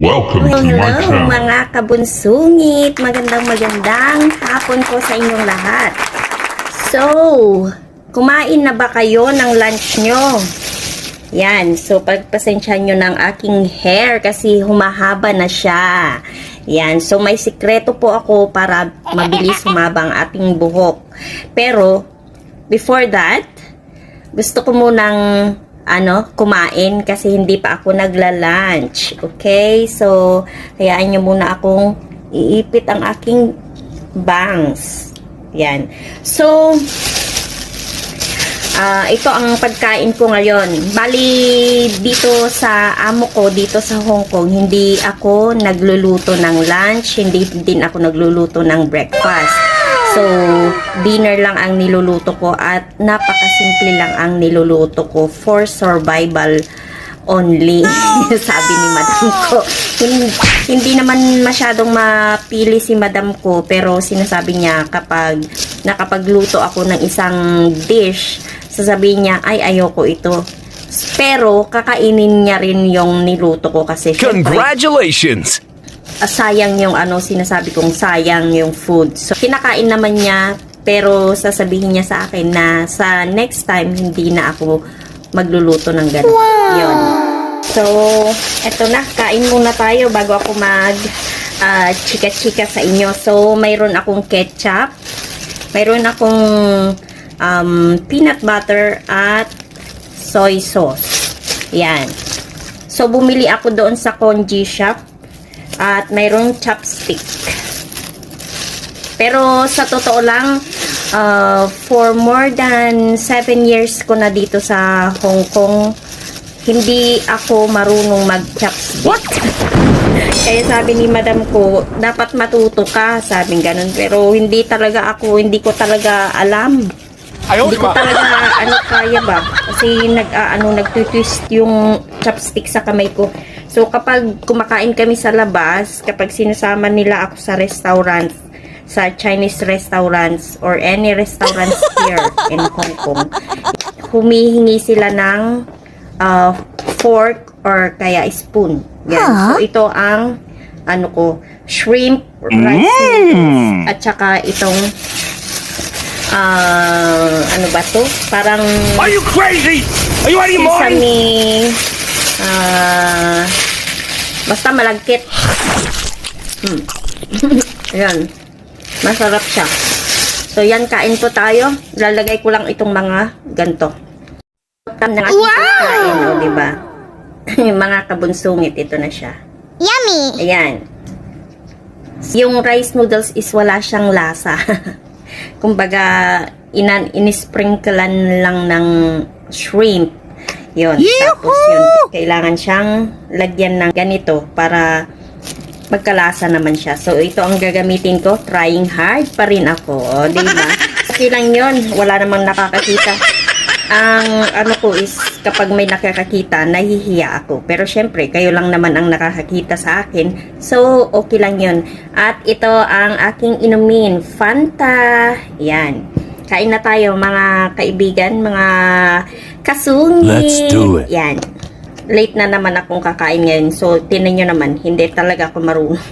Welcome to my Hello channel. mga kabunsungit! Magandang hapon po sa inyong lahat. So, kumain na ba kayo ng lunch nyo? Yan, so pagpasensyahan nyo ng aking hair kasi humahaba na siya. Yan, so may sikreto po ako para mabilis humaba ang ating buhok. Pero, before that, gusto ko munang kumain kasi hindi pa ako nagla-lunch. Okay? So, hayaan nyo muna akong iipit ang aking bangs. Yan. So, ito ang pagkain ko ngayon. Bali, dito sa amo ko, dito sa Hong Kong, hindi ako nagluluto ng lunch, hindi din ako nagluluto ng breakfast. So, dinner lang ang niluluto ko at napakasimple lang ang niluluto ko for survival only. Sabi ni madam ko. Hindi naman masyadong mapili si madam ko, pero sinasabi niya kapag nakapagluto ako ng isang dish, sasabihin niya, ay ayoko ito. Pero kakainin niya rin yung niluto ko kasi Congratulations! sayang yung sinasabi kong sayang yung food. So, kinakain naman niya, pero sasabihin niya sa akin na sa next time, hindi na ako magluluto ng gano'n. Wow! Yun. So, eto na, kain muna tayo bago ako chika-chika sa inyo. So, mayroon akong ketchup, mayroon akong peanut butter at soy sauce. Yan. So, bumili ako doon sa Congee shop. At mayroong chopstick. Pero sa totoo lang, for more than 7 years ko na dito sa Hong Kong, hindi ako marunong mag-chopstick. What? Kaya sabi ni madam ko, dapat matuto ka, sabi ganun. Pero hindi ko talaga alam. Hindi ko talaga kaya ba? Kasi nagtutwist yung chopstick sa kamay ko. So, kapag kumakain kami sa labas, kapag sinasama nila ako sa restaurants, sa Chinese restaurants, or any restaurants here in Hong Kong, humihingi sila ng fork or kaya spoon. Yan. So, ito ang, shrimp, rice noodles, at saka itong, ba to? Parang, Are you crazy? Are you out of your mind? sesame, basta malagkit. Ayan. Masarap siya. So, yan, kain po tayo. Lalagay ko lang itong mga ganto. Wow! Diba? Yung mga kabunsungit, ito na siya. Yummy! Ayan. Yung rice noodles is wala siyang lasa. Kumbaga, inisprinklean lang ng shrimp. Yun. Tapos yun, kailangan siyang lagyan ng ganito para magkalasa naman siya. So, ito ang gagamitin ko. Trying hard pa rin ako. O, diba? Okay lang yun. Wala namang nakakakita. Ang ko is, kapag may nakakakita, nahihiya ako. Pero syempre, kayo lang naman ang nakakakita sa akin. So, okay lang yun. At ito ang aking inumin. Fanta. Yan. Kain na tayo, mga kaibigan, mga kasungit. Let's do it. Yan. Late na naman akong kakain ngayon. So, tinan nyo naman, hindi talaga ako marunong.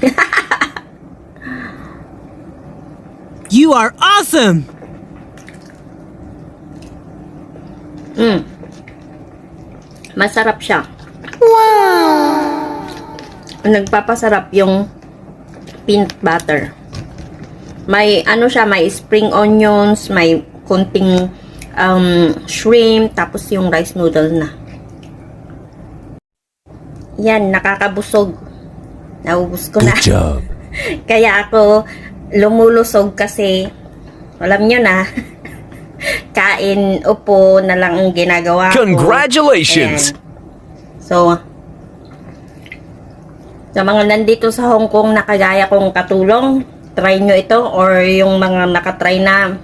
You are awesome! Masarap siya. Wow! Nagpapasarap yung peanut butter. May may spring onions, may konting shrimp, tapos yung rice noodle na. Yan, nakakabusog. Naubos ko na. Good job. Kaya ako lumulusog kasi alam nyo na, kain, upo na lang ang ginagawa ko. Congratulations! Ayan. So, sa mga nandito sa Hong Kong na kagaya kong katulong, try nyo ito, or yung mga nakatry na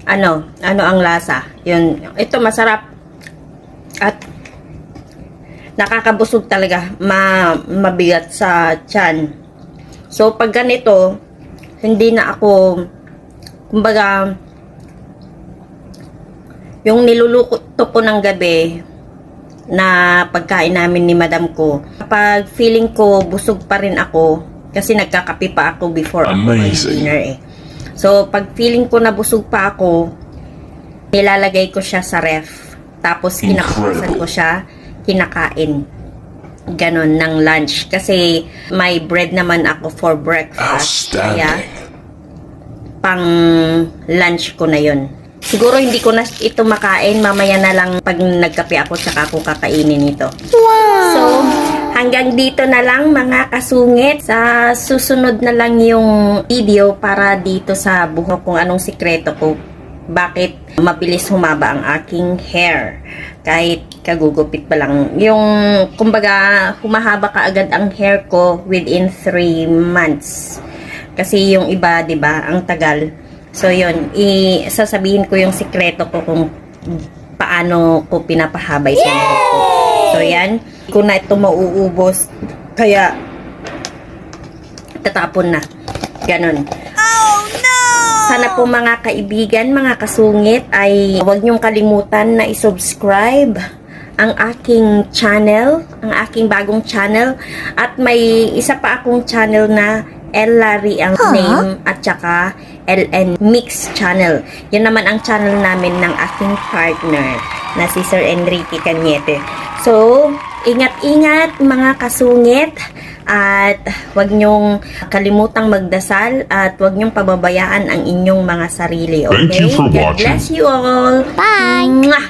ano ang lasa. Yun, ito masarap at nakakabusog talaga, mabigat sa tiyan. So, pag ganito, hindi na ako, kumbaga, yung niluluto ko ng gabi, na pagkain namin ni madam ko. Kapag feeling ko busog pa rin ako, kasi nagkakape pa ako before ako mag-dinner eh. So, pag feeling ko na busog pa ako, nilalagay ko siya sa ref. Tapos, kinakapasan ko siya, kinakain. Ganon, ng lunch. Kasi, may bread naman ako for breakfast. Kaya, pang lunch ko na yon. Siguro hindi ko na ito makain. Mamaya na lang pag nagkape ako, tsaka ako kakainin ito. Wow! So, hanggang dito na lang mga kasungit. Sa susunod na lang yung video para dito sa buhok kung anong sikreto ko. Bakit mabilis humaba ang aking hair. Kahit kagugupit pa lang. Yung, kumbaga, humahaba ka agad ang hair ko within 3 months. Kasi yung iba, 'di ba, ang tagal. So yun, sasabihin ko yung sikreto ko kung paano ko pinapahaba yung buhok ko. So yan, hindi ko na ito mauubos. Kaya tatapon na. Ganon. Oh no! Sana po mga kaibigan, mga kasungit, ay huwag niyong kalimutan na i-subscribe ang aking channel, ang aking bagong channel. At may isa pa akong channel na El Larry ang name at saka LN Mix channel. Yun naman ang channel namin ng aking partner na si Sir Enrique Cañete. So, ingat-ingat mga kasungit at huwag niyong kalimutang magdasal at huwag niyong pababayaan ang inyong mga sarili. Okay? Thank you for God watching. bless you all. Bye! Mwah!